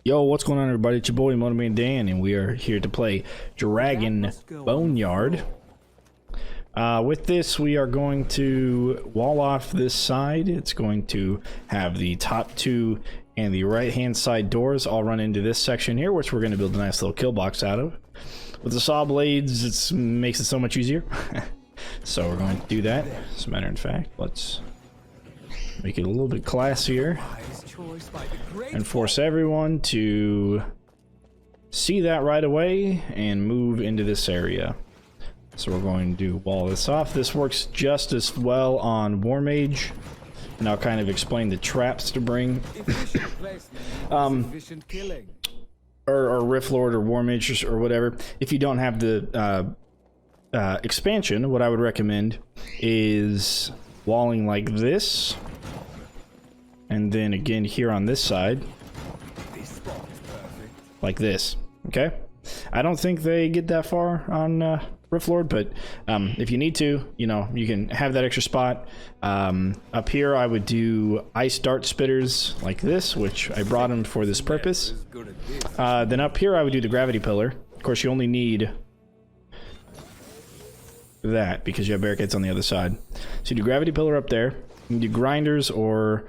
Yo, what's going on, everybody? It's your boy MotoManDan, and we are here to play Dragon Boneyard. With this, we are going to wall off this side. It's going to have the top two and the right-hand side doors all run into this section here, which we're going to build a nice little kill box out of. With the saw blades, it makes it so much easier. So we're going to do that. As a matter of fact, let's make it a little bit classier and force everyone to see that right away and move into this area. So we're going to wall this off. This works just as well on War Mage, and I'll kind of explain the traps to bring. Or Rift Lord or War Mage or whatever. If you don't have the expansion, what I would recommend is walling like this. And then again here on this side, like this, okay? I don't think they get that far on Rift Lord, but if you need to, you know, you can have that extra spot. Up here I would do ice dart spitters like this, which I brought them for this purpose. Then up here I would do the gravity pillar. Of course, you only need that because you have barricades on the other side. So you do gravity pillar up there. You can do grinders or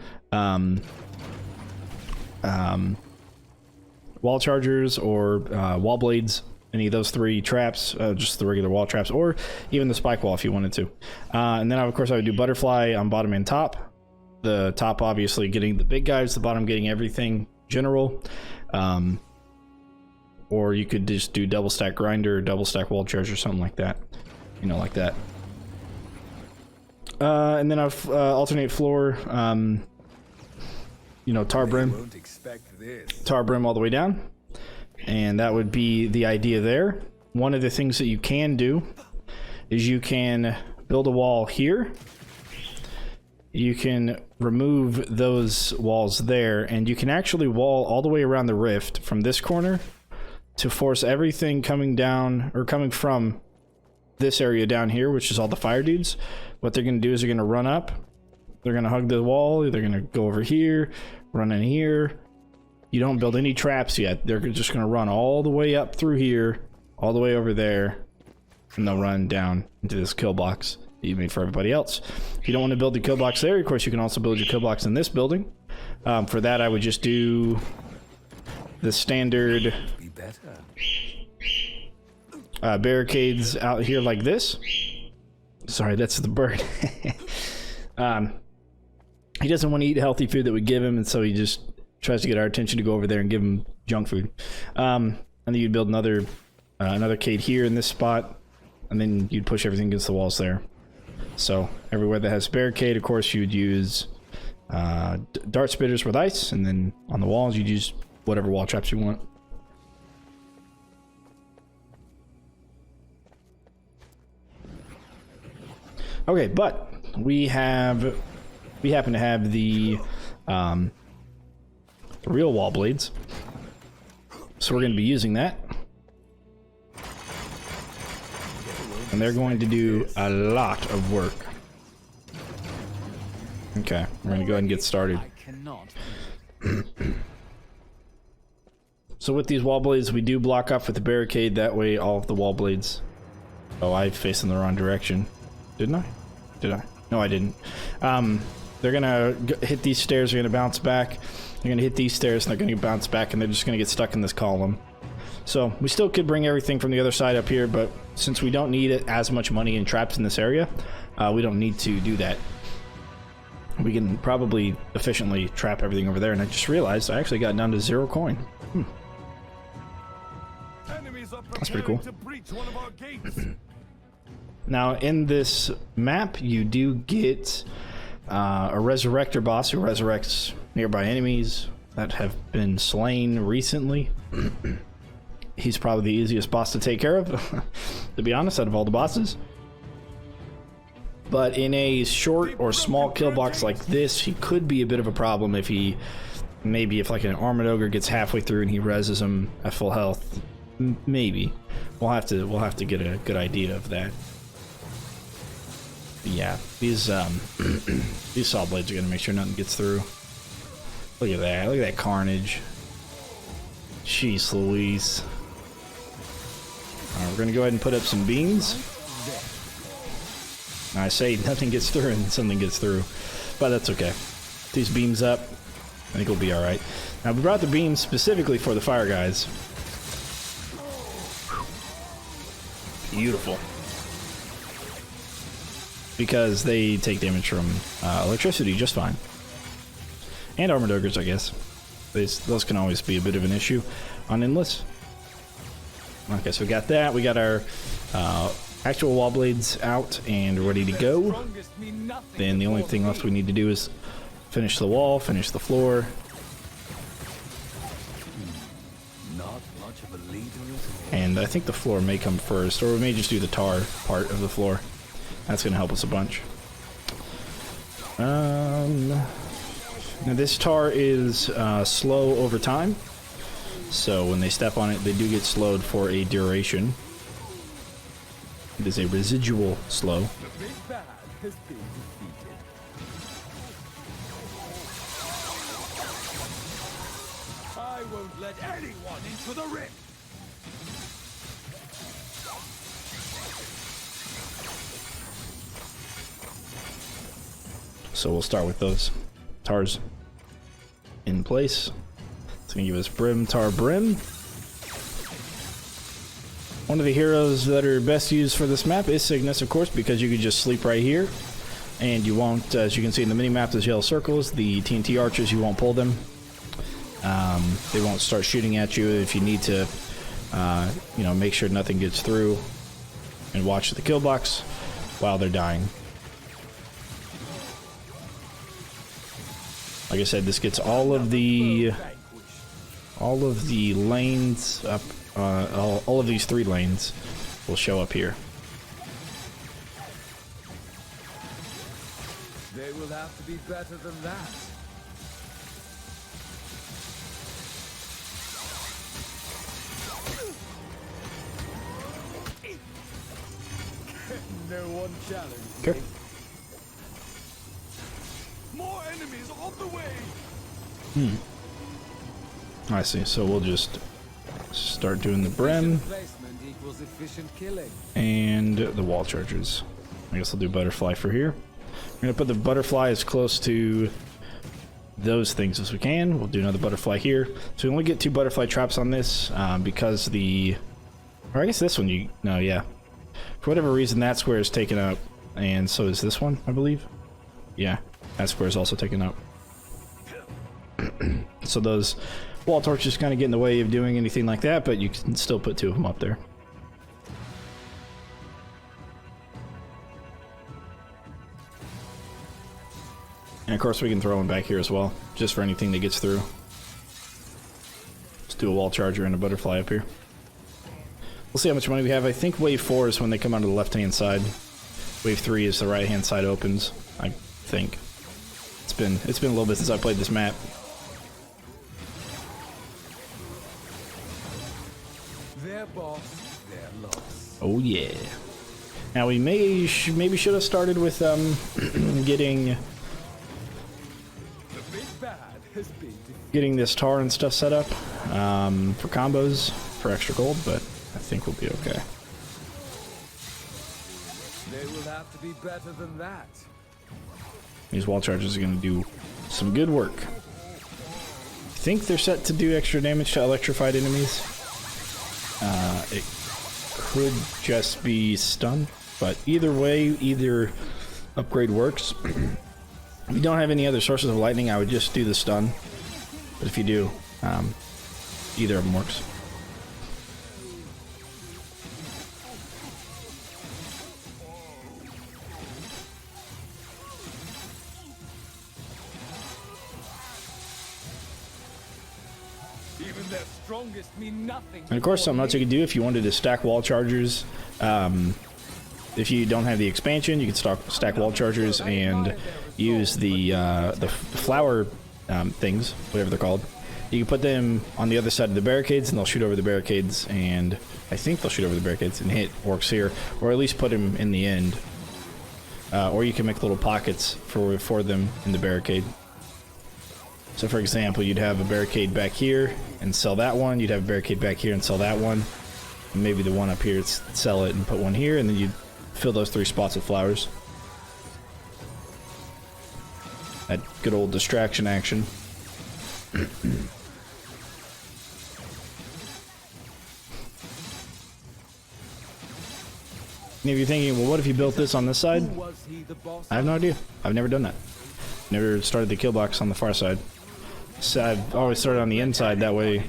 wall chargers or wall blades, any of those three traps, just the regular wall traps, or even the spike wall if you wanted to. And then of course I would do butterfly on bottom and top. The top obviously getting the big guys, the bottom getting everything general. Or you could just do double stack grinder, double stack wall charger, something like that, you know, like that. And then I've alternate floor, you know, tar brim all the way down, and that would be the idea there. One of the things that you can do is you can build a wall here. You can remove those walls there, and you can actually wall all the way around the rift from this corner to force everything coming down or coming from this area down here, which is all the fire dudes. What they're going to do is they're going to run up, they're going to hug the wall, they're going to go over here, run in here. You don't build any traps yet. They're just going to run all the way up through here, all the way over there, and they'll run down into this kill box that you made for everybody else. If you don't want to build the kill box there, of course you can also build your kill box in this building. For that I would just do the standard barricades out here like this. Sorry, that's the bird. He doesn't want to eat healthy food that we give him, and so he just tries to get our attention to go over there and give him junk food. And then you'd build another cade here in this spot, and then you'd push everything against the walls there. So everywhere that has barricade, of course, you'd use dart spitters with ice, and then on the walls you'd use whatever wall traps you want. Okay, but we happen to have the real wall blades, so we're going to be using that, and they're going to do a lot of work. Okay, we're going to go ahead and get started. So with these wall blades, we do block off with the barricade. That way all of the wall blades... Oh, I faced in the wrong direction. Didn't I? Did I? No, I didn't. They're gonna hit these stairs, they're gonna bounce back. They're gonna hit these stairs, and they're gonna bounce back, and they're just gonna get stuck in this column. So we still could bring everything from the other side up here, but since we don't need it as much money in traps in this area, we don't need to do that. We can probably efficiently trap everything over there, and I just realized I actually got down to 0 coin. That's pretty cool. Now, in this map, you do get a Resurrector Boss who resurrects nearby enemies that have been slain recently. He's probably the easiest boss to take care of, to be honest, out of all the bosses. But in a short or small kill box like this, he could be a bit of a problem if he... Maybe if like an Armored Ogre gets halfway through and he reses him at full health. Maybe. We'll have to get a good idea of that. But yeah, these saw blades are gonna make sure nothing gets through. Look at that carnage. Jeez Louise. Alright, we're gonna go ahead and put up some beams. I say nothing gets through and something gets through, but that's okay. These beams up, I think we'll be alright. Now we brought the beams specifically for the fire guys. Beautiful. Because they take damage from electricity just fine. And armored ogres, I guess. Those can always be a bit of an issue on endless. Okay, so we got that. We got our actual wall blades out and ready to go. Then the only thing left we need to do is finish the wall, finish the floor. And I think the floor may come first, or we may just do the tar part of the floor. That's going to help us a bunch. Now this tar is slow over time, so when they step on it, they do get slowed for a duration. It is a residual slow. The big bad has been defeated. I won't let anyone into the rift. So we'll start with those tars in place. It's gonna give us brim, tar, brim. One of the heroes that are best used for this map is Cygnus, of course, because you can just sleep right here, and you won't, as you can see in the mini-map, there's yellow circles. The TNT archers, you won't pull them. They won't start shooting at you if you need to, you know, make sure nothing gets through, and watch the kill box while they're dying. Like I said, this gets all of the lanes up. All of these 3 lanes will show up here. They will have to be better than that. No one challenged. Okay. More enemies on the way. I see. So we'll just start doing the brim and the wall chargers. I guess I'll do butterfly for here. I'm gonna put the butterfly as close to those things as we can. We'll do another butterfly here. So we only get 2 butterfly traps on this because or I guess this one yeah. For whatever reason, that square is taken up, and so is this one, I believe. Yeah, that square is also taken up. So those wall torches kind of get in the way of doing anything like that, but you can still put 2 of them up there. And of course we can throw them back here as well, just for anything that gets through. Let's do a wall charger and a butterfly up here. We'll see how much money we have. I think wave 4 is when they come out of the left-hand side. Wave 3 is the right-hand side opens, I think. It's been a little bit since I played this map. Their boss, their loss. Oh yeah. Now we maybe should have started with getting this tar and stuff set up for combos for extra gold, but I think we'll be okay. They will have to be better than that. These wall charges are going to do some good work. I think they're set to do extra damage to electrified enemies. It could just be stun, but either way, either upgrade works. If you don't have any other sources of lightning, I would just do the stun. But if you do, either of them works. Even their strongest mean nothing. And of course, something else you could do if you wanted to stack wall chargers. If you don't have the expansion, you can stack wall chargers and use the flower things, whatever they're called. You can put them on the other side of the barricades, and they'll shoot over the barricades. And I think they'll shoot over the barricades and hit orcs here, or at least put them in the end. Or you can make little pockets for them in the barricade. So for example, you'd have a barricade back here and sell that one. You'd have a barricade back here and sell that one. And maybe the one up here, sell it and put one here, and then you'd fill those 3 spots with flowers. That good old distraction action. And if you're thinking, well, what if you built this on this side? I have no idea. I've never done that. Never started the kill box on the far side. So I've always started on the inside, that way,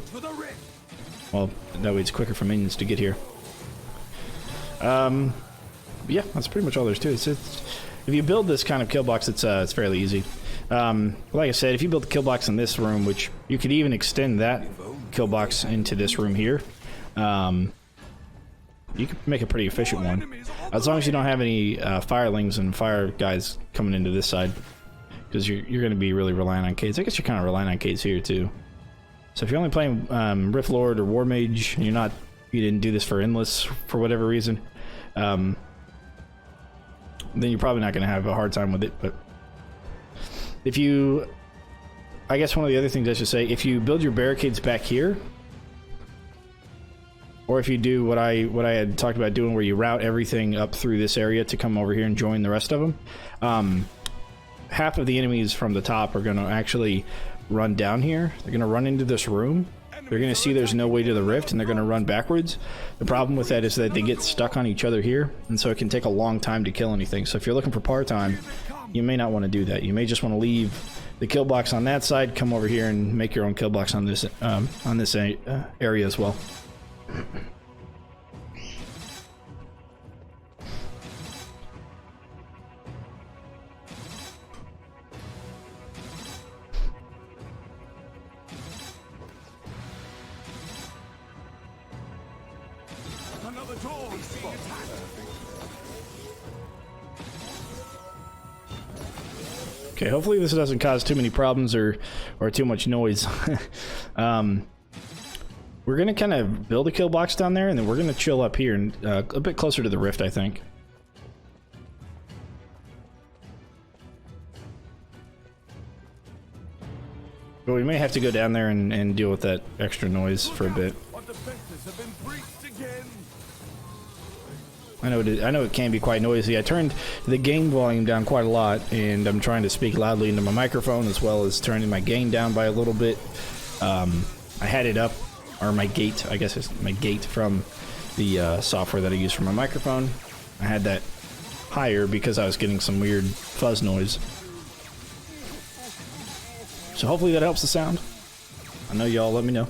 well, that way it's quicker for minions to get here. Yeah, that's pretty much all there's to it. If you build this kind of kill box, it's fairly easy. Like I said, if you build the kill box in this room, which you could even extend that kill box into this room here, you could make a pretty efficient one. As long as you don't have any firelings and fire guys coming into this side. Because you're going to be really relying on Cades. I guess you're kind of relying on Cades here too. So if you're only playing Rift Lord or War Mage, and you didn't do this for Endless for whatever reason, then you're probably not going to have a hard time with it. But if you, I guess one of the other things I should say, if you build your barricades back here, or if you do what I had talked about doing, where you route everything up through this area to come over here and join the rest of them, half of the enemies from the top are going to actually run down here. They're going to run into this room. They're going to see there's no way to the rift, and they're going to run backwards. The problem with that is that they get stuck on each other here, and so it can take a long time to kill anything. So if you're looking for par time, you may not want to do that. You may just want to leave the kill box on that side, come over here and make your own kill box on this area as well. Okay, hopefully this doesn't cause too many problems or too much noise. We're gonna kind of build a kill box down there, and then we're gonna chill up here and a bit closer to the rift, I think. But we may have to go down there and deal with that extra noise for a bit. I know it can be quite noisy. I turned the game volume down quite a lot, and I'm trying to speak loudly into my microphone as well as turning my gain down by a little bit. I had it up, or my gate, I guess it's my gate from the software that I use for my microphone. I had that higher because I was getting some weird fuzz noise. So hopefully that helps the sound. I know y'all let me know.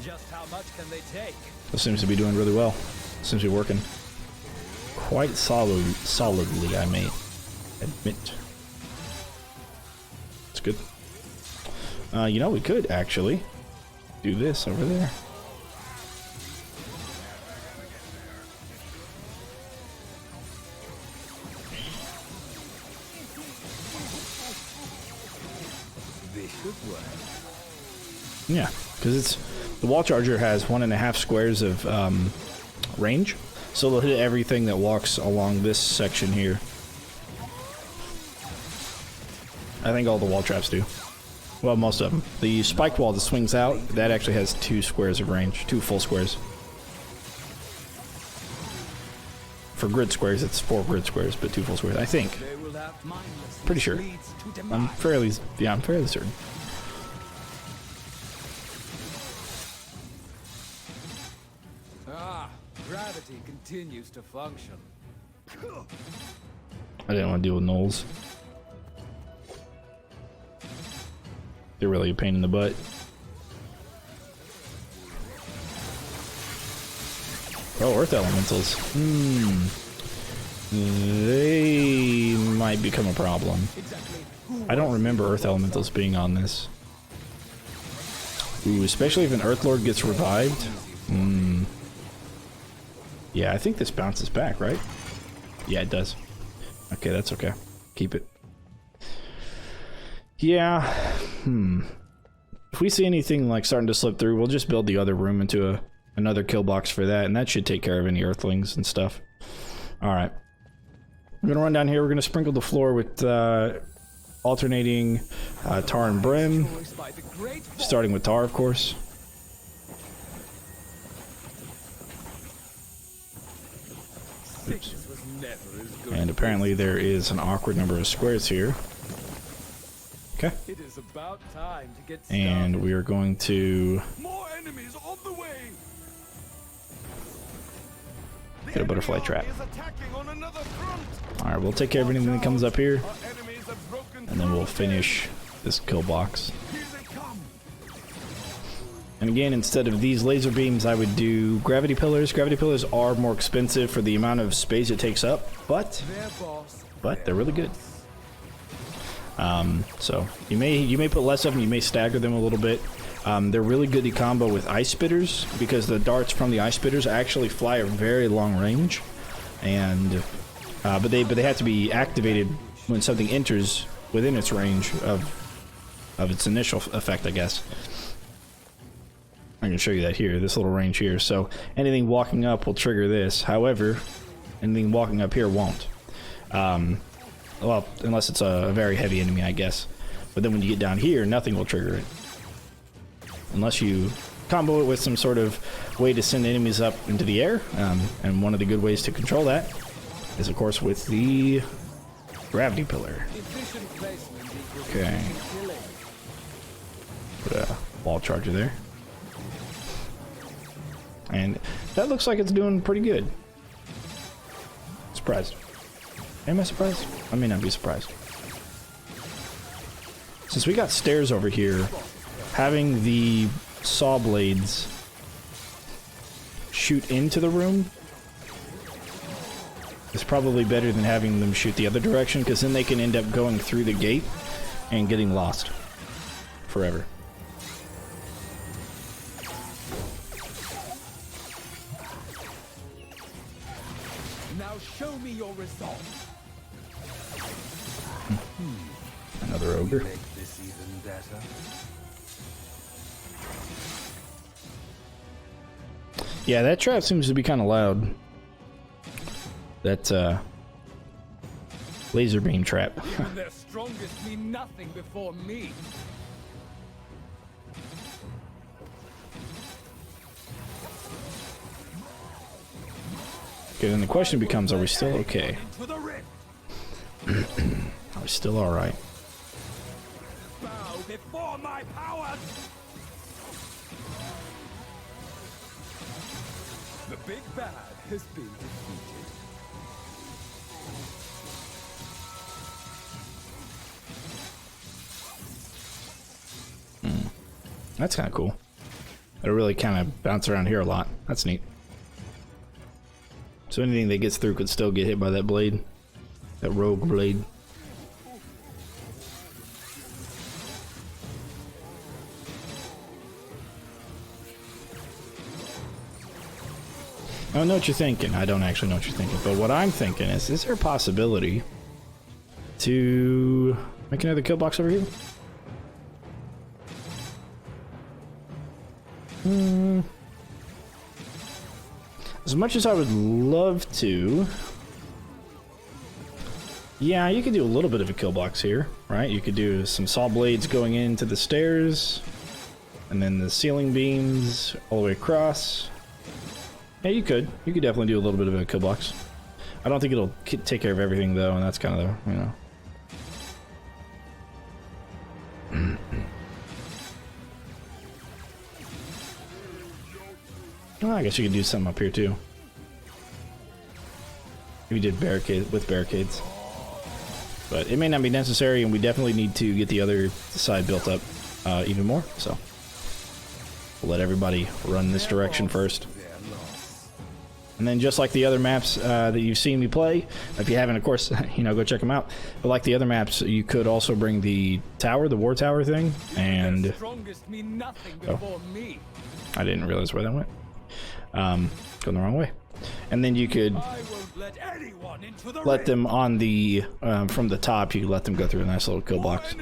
Just how much can they take? This seems to be doing really well. Seems to be working quite solidly, I may admit. It's good. You know, we could actually do this over there. Yeah, because the wall charger has 1.5 squares of range, so they'll hit everything that walks along this section here. I think all the wall traps do. Well, most of them. The spiked wall that swings out, that actually has 2 squares of range, 2 full squares. For grid squares, it's 4 grid squares, but 2 full squares, I think. Pretty sure. I'm fairly certain. Gravity continues to function. I didn't want to deal with gnolls. They're really a pain in the butt. Oh, earth elementals. They might become a problem. I don't remember earth elementals being on this. Ooh, especially if an earth lord gets revived. Yeah, I think this bounces back, right? Yeah, it does. Okay, that's okay. Keep it. Yeah. If we see anything like starting to slip through, we'll just build the other room into another kill box for that, and that should take care of any earthlings and stuff. Alright. We're gonna run down here. We're gonna sprinkle the floor with alternating tar and brim. Starting with tar, of course. Oops. And apparently there is an awkward number of squares here. Okay. It is about time to get and we are going to more enemies on the way. get a butterfly trap. Alright, we'll take care of anything that comes up here. And then we'll finish this kill box. And again, instead of these laser beams, I would do gravity pillars. Gravity pillars are more expensive for the amount of space it takes up, but they're really good. So you may put less of them, you may stagger them a little bit. They're really good to combo with ice spitters because the darts from the ice spitters actually fly a very long range, and but they have to be activated when something enters within its range of its initial effect, I guess. I can show you that here, this little range here. So anything walking up will trigger this. However, anything walking up here won't. Well, unless it's a very heavy enemy, I guess. But then when you get down here, nothing will trigger it. Unless you combo it with some sort of way to send enemies up into the air. And one of the good ways to control that is, of course, with the gravity pillar. Okay. Put a wall charger there. And that looks like it's doing pretty good. Surprised. Am I surprised? I may not be surprised. Since we got stairs over here, having the saw blades shoot into the room is probably better than having them shoot the other direction, because then they can end up going through the gate and getting lost forever. Now show me your results. Another ogre. Make this even better. Yeah, that trap seems to be kind of loud. That laser beam trap. Even their strongest mean nothing before me. Okay, then the question becomes, are we still okay? Are we still alright? Bow before my powers. The big bad has been defeated. That's kind of cool. It'll really kind of bounce around here a lot. That's neat. So anything that gets through could still get hit by that blade. That rogue blade. I don't know what you're thinking. I don't actually know what you're thinking. But what I'm thinking is there a possibility to make another kill box over here? As much as I would love to, yeah, you could do a little bit of a kill box here, right? You could do some saw blades going into the stairs, and then the ceiling beams all the way across. Yeah, you could. You could definitely do a little bit of a kill box. I don't think it'll take care of everything, though, and that's kind of the, you know. Oh, I guess you could do something up here too. We did barricade with barricades, but it may not be necessary, and we definitely need to get the other side built up even more. So we'll let everybody run this direction first, and then just like the other maps that you've seen me play, if you haven't, of course, you know, go check them out. But like the other maps, you could also bring the tower, the war tower thing, and oh, I didn't realize where that went. Going the wrong way. And then you could let them on the from the top. You could let them go through a nice little kill box.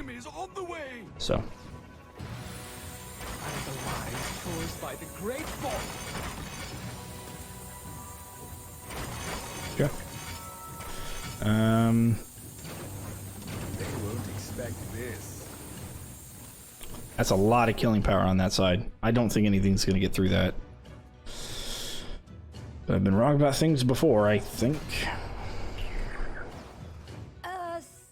So Okay. They won't expect this. That's a lot of killing power on that side. I don't think anything's gonna get through that. But I've been wrong about things before, I think.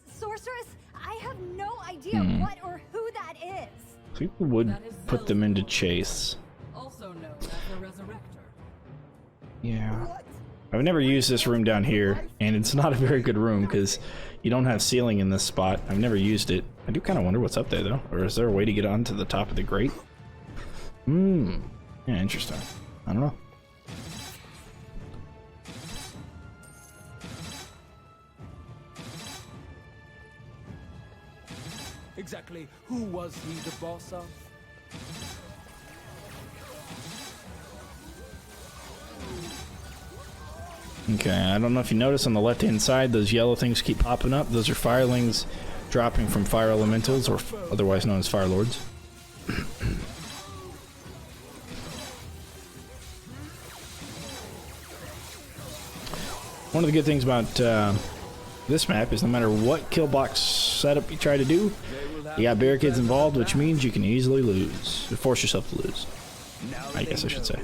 Sorceress, I have no idea what or who that is. People would put them into chase. Also known as the Resurrector. Yeah. I've never used this room down here, and it's not a very good room because you don't have ceiling in this spot. I've never used it. I do kind of wonder what's up there, though. Or is there a way to get onto the top of the grate? Yeah, interesting. I don't know. Exactly who was he the boss of? Okay, I don't know if you notice on the left-hand side, those yellow things keep popping up. Those are firelings dropping from fire elementals, or otherwise known as fire lords. One of the good things about this map is no matter what kill box setup you try to do, you got barricades involved, which means you can easily lose. Or force yourself to lose. I guess I should say.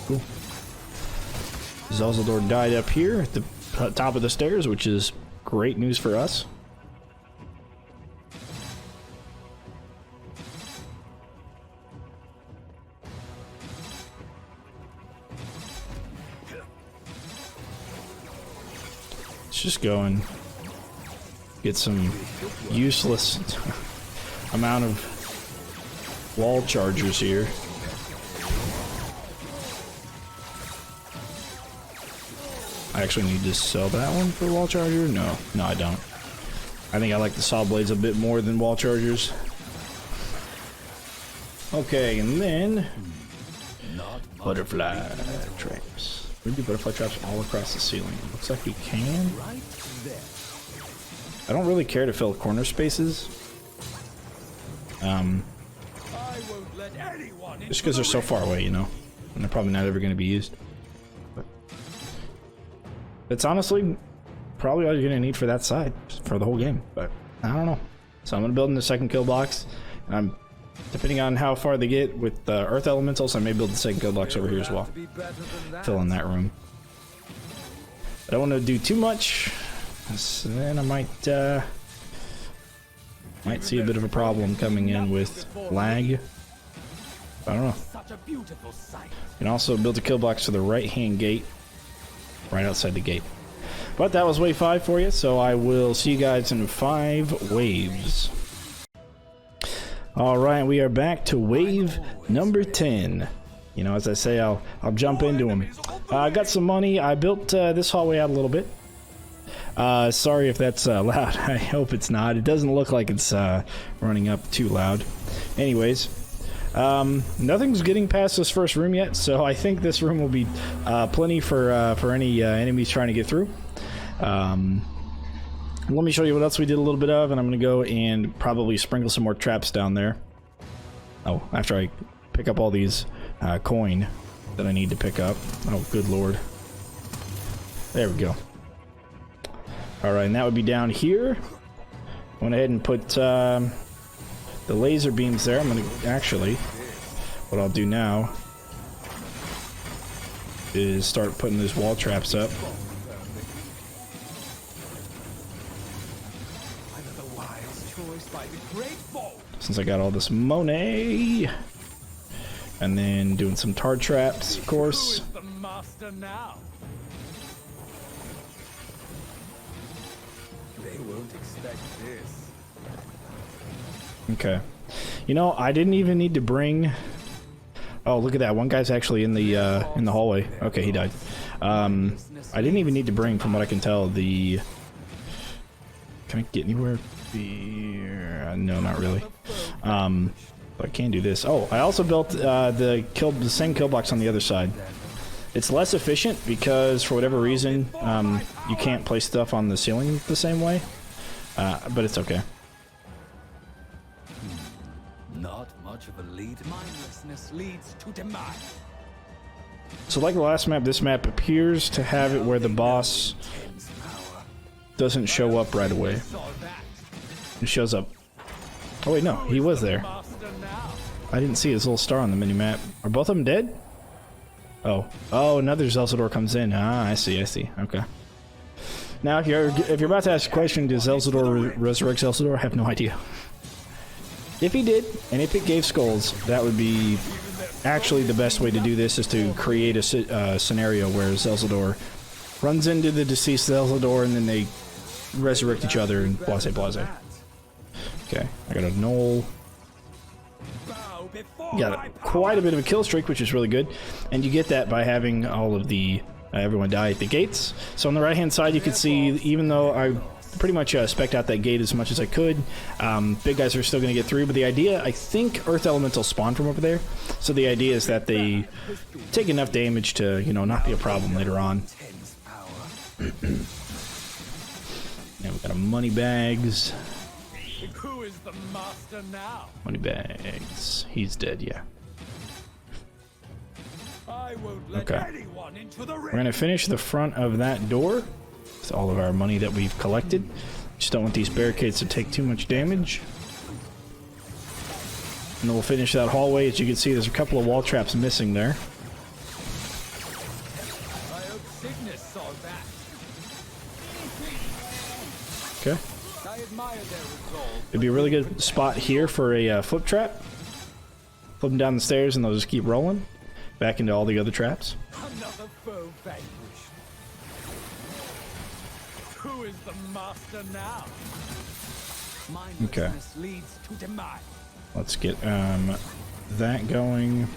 Cool. Zelzador died up here at the top of the stairs, which is great news for us. Let's just go and get some useless amount of wall chargers here. I actually need to sell that one for wall charger? No, I don't. I think I like the saw blades a bit more than wall chargers. Okay, and then butterfly traps. We do butterfly traps all across the ceiling. Looks like we can. I don't really care to fill corner spaces. Just because they're so far away, you know, and they're probably not ever going to be used. It's honestly probably all you're going to need for that side for the whole game, but I don't know. So I'm going to build in the second kill box. Depending on how far they get with the earth elementals, I may build the second kill box over here as well. Fill in that room. I don't want to do too much, so then I might see a bit of a problem coming in with lag. I don't know. You can also build a kill box to the right-hand gate, right outside the gate. But that was wave 5 for you, so I will see you guys in 5 waves. Alright, we are back to wave number 10. You know, as I say, I'll jump into them. I got some money. I built this hallway out a little bit. Sorry if that's loud. I hope it's not. It doesn't look like it's running up too loud. Anyways, nothing's getting past this first room yet, so I think this room will be plenty for any enemies trying to get through. Let me show you what else we did a little bit of, and I'm going to go and probably sprinkle some more traps down there. Oh, after I pick up all these coin that I need to pick up. Oh, good lord. There we go. Alright, and that would be down here. I went ahead and put the laser beams there. I'm going to actually, what I'll do now is start putting these wall traps up. Since I got all this money. And then doing some tar traps, of course. They won't expect this. Okay. You know, I didn't even need to bring... Oh, look at that. One guy's actually in the hallway. Okay, he died. I didn't even need to bring, from what I can tell, the... Can I get anywhere? No, not really. But I can do this. Oh, I also built the same kill box on the other side. It's less efficient because, for whatever reason, you can't place stuff on the ceiling the same way. But it's okay. Not much of a lead. Mindlessness leads to demise. So like the last map, this map appears to have it where the boss doesn't show up right away. He shows up. Oh wait, no, he was there. I didn't see his little star on the mini-map. Are both of them dead? Oh. Oh, another Zelzador comes in. Ah, I see, I see. Okay. Now, if you're about to ask a question, does Zelzador resurrect Zelzador? I have no idea. If he did, and if it gave skulls, that would be actually the best way to do this, is to create a scenario where Zelzador runs into the deceased Zelzador and then they resurrect each other and blase blase. Okay, I got a Knoll. Got quite a bit of a kill streak, which is really good, and you get that by having all of the everyone die at the gates. So on the right hand side you can see, even though I pretty much spec'd out that gate as much as I could, big guys are still going to get through, but the idea, I think Earth Elemental spawn from over there, so the idea is that they take enough damage to, you know, not be a problem later on. Yeah, we got a money bags. Who is the master now? Money bags. He's dead, yeah. I won't let anyone into the ring. We're going to finish the front of that door with all of our money that we've collected. Just don't want these barricades to take too much damage. And then we'll finish that hallway. As you can see, there's a couple of wall traps missing there. I hope Cygnus saw that. Okay. I admire their resolve. It'd be a really good spot here for a flip trap. Flip them down the stairs and they'll just keep rolling back into all the other traps. Another foe vanquished. Who is the master now? Okay. Mindlessness leads to demise. Let's get that going.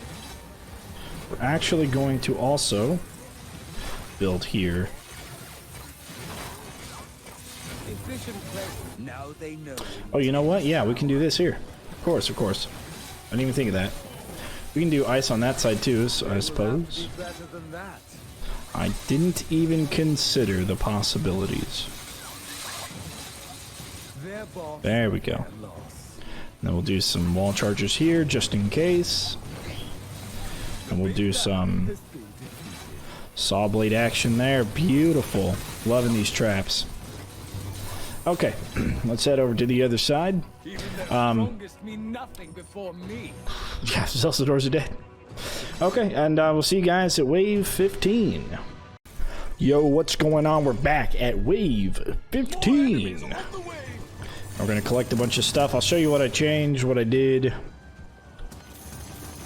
We're actually going to also build here. Efficient play. Now they know. Oh, you know what? Yeah, we can do this here. Of course, of course. I didn't even think of that. We can do ice on that side too, so I suppose. Better than that. I didn't even consider the possibilities. Their boss. There we go. Then we'll do some wall charges here, just in case. And we'll do some saw blade action there. Beautiful. Loving these traps. Okay, let's head over to the other side. Even the strongest mean nothing before me. Yeah, Zelzadors are dead. Okay, and we'll see you guys at Wave 15. Yo, what's going on? We're back at Wave 15. We're going to collect a bunch of stuff. I'll show you what I changed, what I did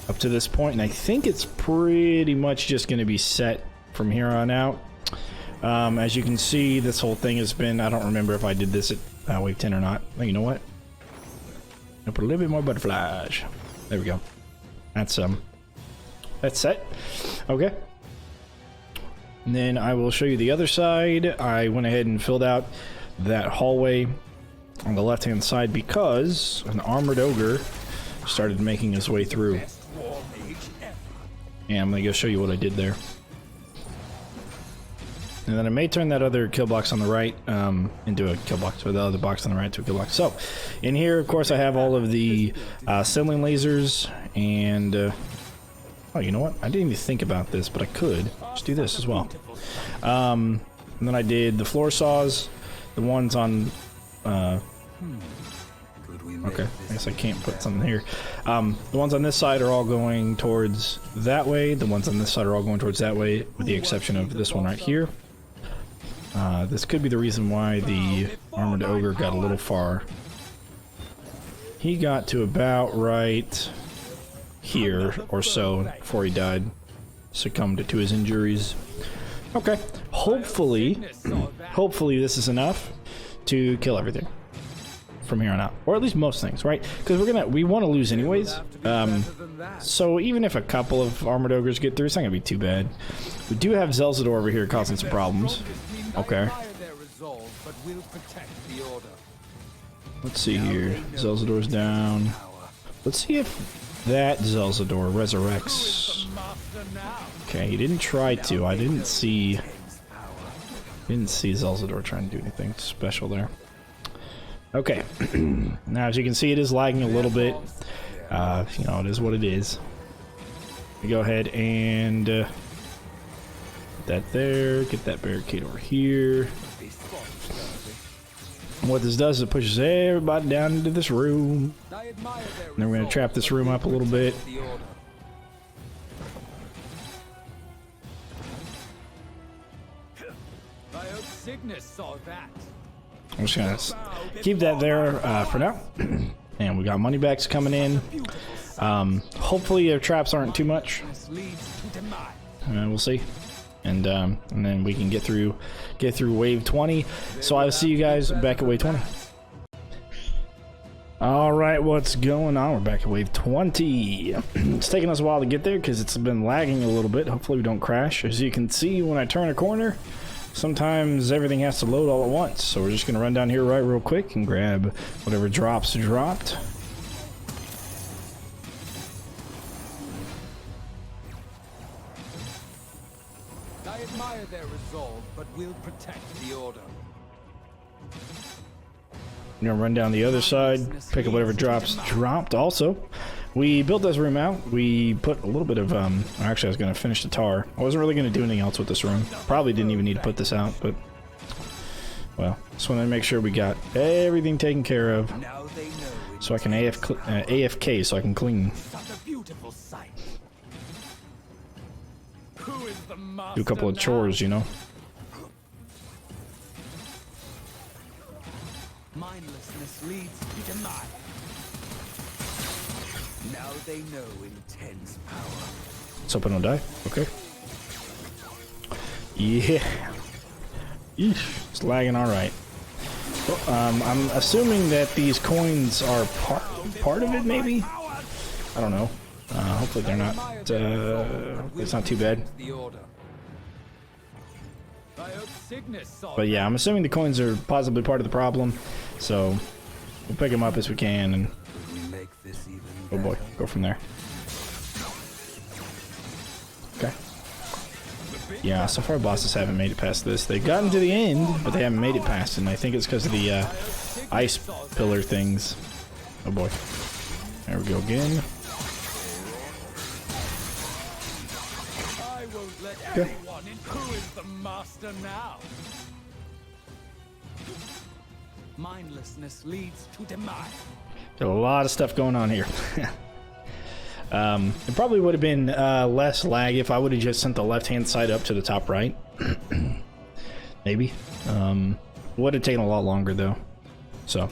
up to this point, and I think it's pretty much just going to be set from here on out. As you can see, this whole thing has been, I don't remember if I did this at Wave 10 or not. Oh, you know what? I'll put a little bit more butterflies. There we go. That's set. Okay. And then I will show you the other side. I went ahead and filled out that hallway on the left hand side because an armored ogre started making his way through. And I'm gonna go show you what I did there. And then I may turn that other kill box on the right into a kill box, or the other box on the right into a kill box. So, in here, of course, I have all of the settling lasers, and oh, you know what? I didn't even think about this, but I could just do this as well. And then I did the floor saws, the ones on. Okay, I guess I can't put something here. The ones on this side are all going towards that way. The ones on this side are all going towards that way, with the exception of this one right here. This could be the reason why the armored ogre got a little far. He got to about right here or so before he died, succumbed to his injuries. Okay, hopefully this is enough to kill everything from here on out, or at least most things, right? Because we want to lose anyways. So even if a couple of armored ogres get through, it's not gonna be too bad. We do have Zelzador over here causing some problems. Okay. Let's see here. Zelzador's down. Let's see if that Zelzador resurrects. Okay, he didn't try to. I didn't see Zelzador trying to do anything special there. Okay. Now, as you can see, it is lagging a little bit. You know, it is what it is. We go ahead and Get that there. Get that barricade over here. And what this does is it pushes everybody down into this room. And then we're going to trap this room up a little bit. I'm just going to keep that there for now. And we got money backs coming in. Hopefully their traps aren't too much. We'll see. And then we can get through wave 20. So I'll see you guys back at wave 20. All right, what's going on? We're back at wave 20. It's taking us a while to get there because it's been lagging a little bit. Hopefully we don't crash. As you can see, when I turn a corner, sometimes everything has to load all at once. So we're just gonna run down here real quick and grab whatever drops dropped. I admire their resolve, but we'll protect the order. I'm gonna run down the other side, pick up whatever drops dropped. Also, we built this room out. We put a little bit of actually I was gonna finish the tar. I wasn't really gonna do anything else with this room. Probably didn't even need to put this out, but well, just wanted to make sure we got everything taken care of, so I can AFK, so I can clean. Do a couple of chores, you know. Mindlessness leads to demise. Now they know intense power. Let's hope I don't die. Okay. Yeah. Eesh. It's lagging all right. Well, I'm assuming that these coins are part of it, maybe? I don't know. Hopefully they're not. It's not too bad. But yeah, I'm assuming the coins are possibly part of the problem, so we'll pick them up as we can, and oh boy, go from there. Okay. Yeah, so far bosses haven't made it past this. They've gotten to the end, but they haven't made it past it, and I think it's because of the ice pillar things. Oh boy. There we go again. Okay. Who is the master now? Mindlessness leads to demise. Got a lot of stuff going on here. It probably would have been less lag if I would have just sent the left-hand side up to the top right. Maybe. Would have taken a lot longer though. So,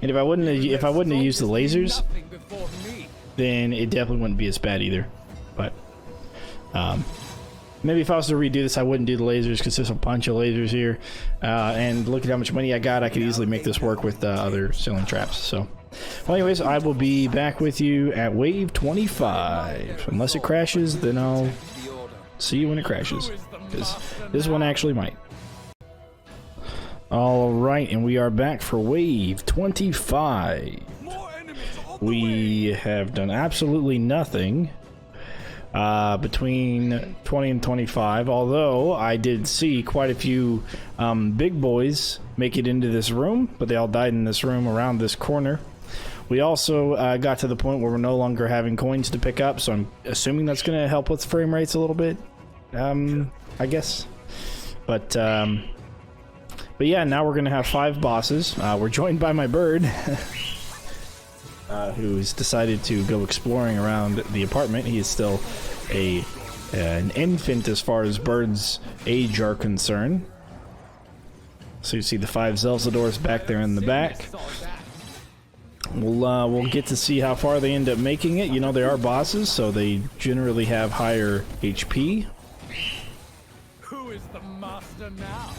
and if I wouldn't have used the lasers, then it definitely wouldn't be as bad either. But maybe if I was to redo this, I wouldn't do the lasers because there's a bunch of lasers here. And look at how much money I got. I could easily make this work with other ceiling traps. So, well, anyways, I will be back with you at wave 25. Unless it crashes, then I'll see you when it crashes. Because this one actually might. Alright, and we are back for wave 25. We have done absolutely nothing between 20 and 25, although I did see quite a few big boys make it into this room, but they all died in this room around this corner. We also got to the point where we're no longer having coins to pick up, so I'm assuming that's going to help with frame rates a little bit, I guess. But yeah, now we're going to have 5 bosses. We're joined by my bird, who's decided to go exploring around the apartment. He is still an infant as far as birds' age are concerned. So you see the 5 Zelzadors back there in the back. We'll get to see how far they end up making it. You know, they are bosses, so they generally have higher HP. Who is the master now?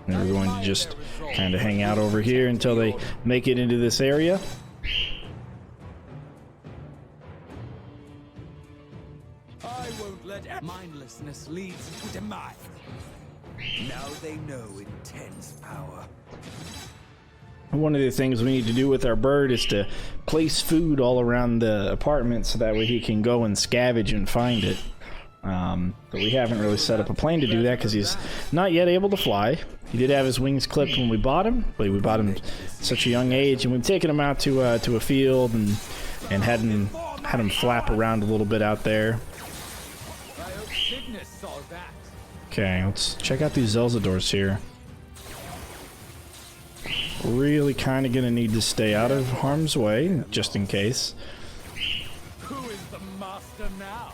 And we're going to just kind of hang out over here until they make it into this area. I won't let mindlessness leads to demise. Now they know intense power. One of the things we need to do with our bird is to place food all around the apartment so that way he can go and scavenge and find it. But we haven't really set up a plan to do that because he's not yet able to fly. He did have his wings clipped when we bought him, but we bought him at such a young age, and we've taken him out to a field and had him flap around a little bit out there. Okay, let's check out these Zelzadors here. Really kind of gonna need to stay out of harm's way, just in case. Who is the master now?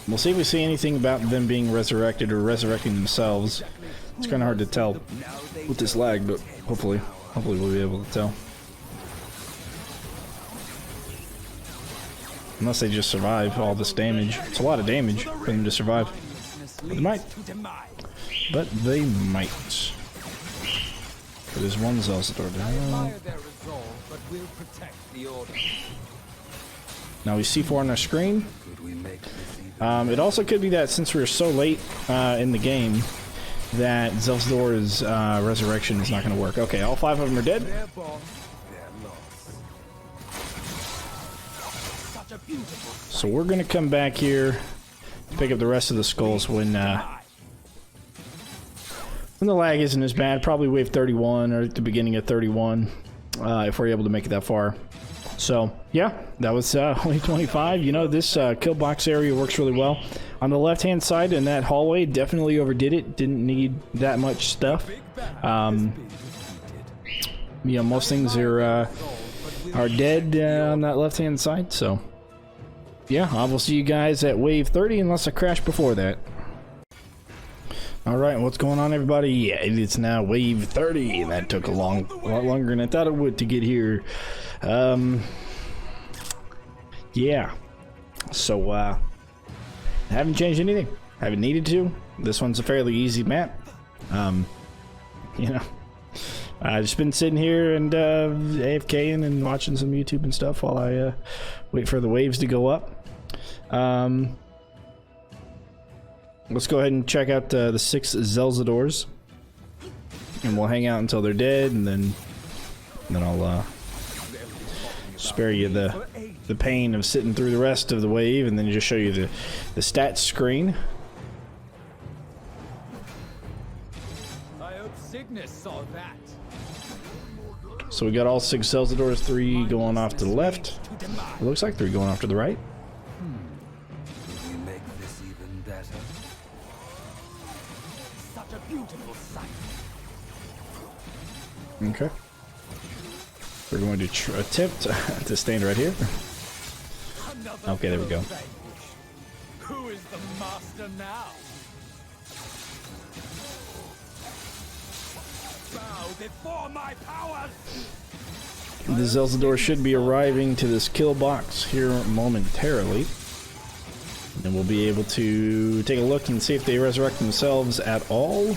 We'll see if we see anything about them being resurrected or resurrecting themselves. It's kind of hard to tell with this lag, but hopefully we'll be able to tell. Unless they just survive all this damage. It's a lot of damage for them to survive. But they might. But they might. There's one Zelzador down. Now we see 4 on our screen. It also could be that since we're so late in the game, that Zelzador's resurrection is not going to work. Okay, all 5 of them are dead. So we're going to come back here, pick up the rest of the skulls when the lag isn't as bad. Probably wave 31 or at the beginning of 31, if we're able to make it that far. So yeah, that was wave 25. You know, this kill box area works really well. On the left hand side in that hallway, definitely overdid it. Didn't need that much stuff. You know, most things are dead on that left hand side. So yeah, I will see you guys at wave 30 unless I crash before that. Alright, what's going on, everybody? Yeah, it's now wave 30, and that took a lot longer than I thought it would to get here. Yeah. So, I haven't changed anything. Haven't needed to. This one's a fairly easy map. You know, I've just been sitting here and AFKing and watching some YouTube and stuff while I wait for the waves to go up. Let's go ahead and check out the 6 Zelzadors, and we'll hang out until they're dead, and then I'll spare you the pain of sitting through the rest of the wave, and then just show you the stats screen. I hope Cygnus saw that. So we got all 6 Zelzadors, 3 going off to the left. It looks like 3 going off to the right. Could we make this even better? Such a beautiful sight. Okay. We're going to attempt to stand right here. Okay, there we go. Who is the master now? Bow before my powers. The Zelzador should be arriving to this kill box here momentarily. And we'll be able to take a look and see if they resurrect themselves at all.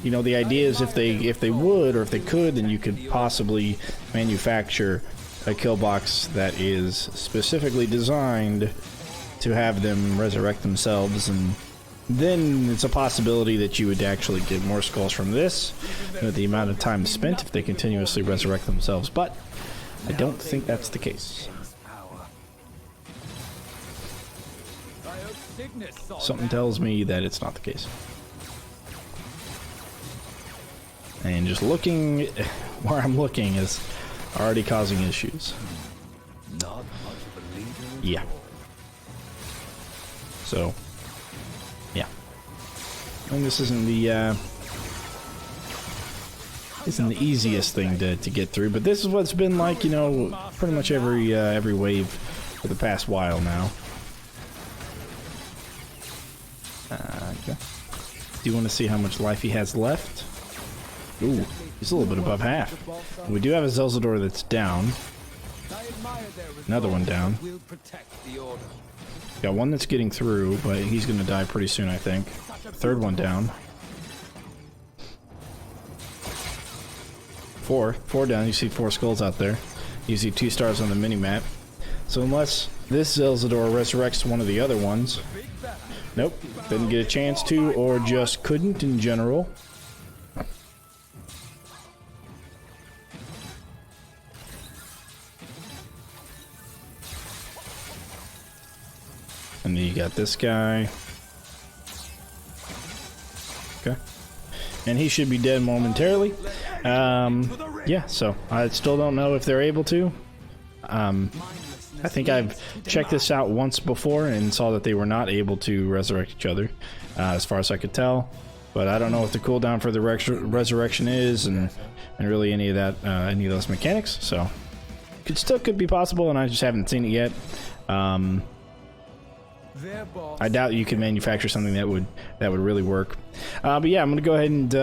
You know, the idea is if they would, or if they could, then you could possibly manufacture a kill box that is specifically designed to have them resurrect themselves, and then it's a possibility that you would actually get more skulls from this with the amount of time spent if they continuously resurrect themselves, but I don't think that's the case. Something tells me that it's not the case. And just looking where I'm looking is already causing issues. Yeah. So, yeah. And this isn't the easiest thing to get through, but this is what's been like, you know, pretty much every wave for the past while now. Okay. Do you want to see how much life he has left? Ooh, he's a little bit above half. We do have a Zelzador that's down. Another one down. Got one that's getting through, but he's going to die pretty soon, I think. Third one down. 4 down. You see 4 skulls out there. You see 2 stars on the mini-map. So unless this Zelzador resurrects one of the other ones... Nope, didn't get a chance to, or just couldn't in general. And then you got this guy. Okay. And he should be dead momentarily. Yeah, so I still don't know if they're able to. I think I've checked this out once before and saw that they were not able to resurrect each other, as far as I could tell. But I don't know what the cooldown for the resurrection is, and really any of that, any of those mechanics. So could be possible, and I just haven't seen it yet. I doubt you can manufacture something that would really work. But yeah, I'm gonna go ahead and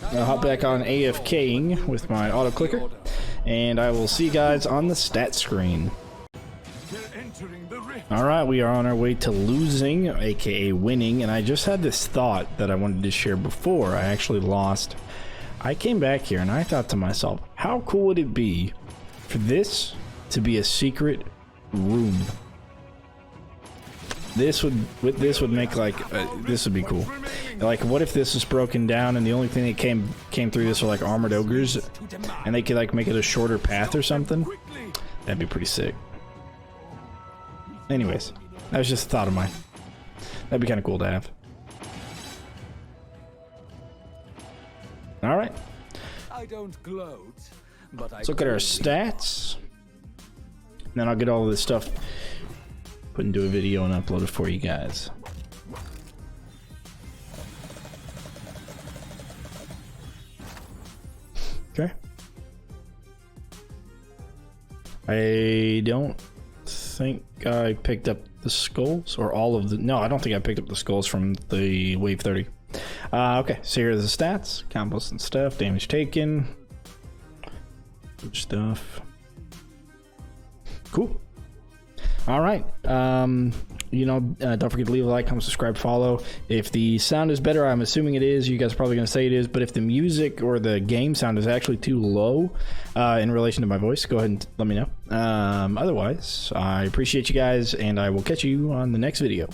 hop back on AFKing with my auto clicker, and I will see you guys on the stat screen. Alright, we are on our way to losing, aka winning, and I just had this thought that I wanted to share before I actually lost. I came back here and I thought to myself, how cool would it be for this to be a secret room? This would make like this would be cool. Like, what if this was broken down and the only thing that came through this were like armored ogres, and they could like make it a shorter path or something? That'd be pretty sick. Anyways, that was just a thought of mine. That'd be kind of cool to have. All right. I don't gloat, but Let's look at our stats. And then I'll get all of this stuff put into a video and upload it for you guys. Okay. I don't think I picked up the skulls, or all of the... No, I don't think I picked up the skulls from the wave 30. Okay, so here are the stats. Combos and stuff. Damage taken. Good stuff. Cool. All right. Don't forget to leave a like, comment, subscribe, follow. If the sound is better, I'm assuming it is. You guys are probably going to say it is. But if the music or the game sound is actually too low in relation to my voice, go ahead and let me know. Otherwise, I appreciate you guys, and I will catch you on the next video.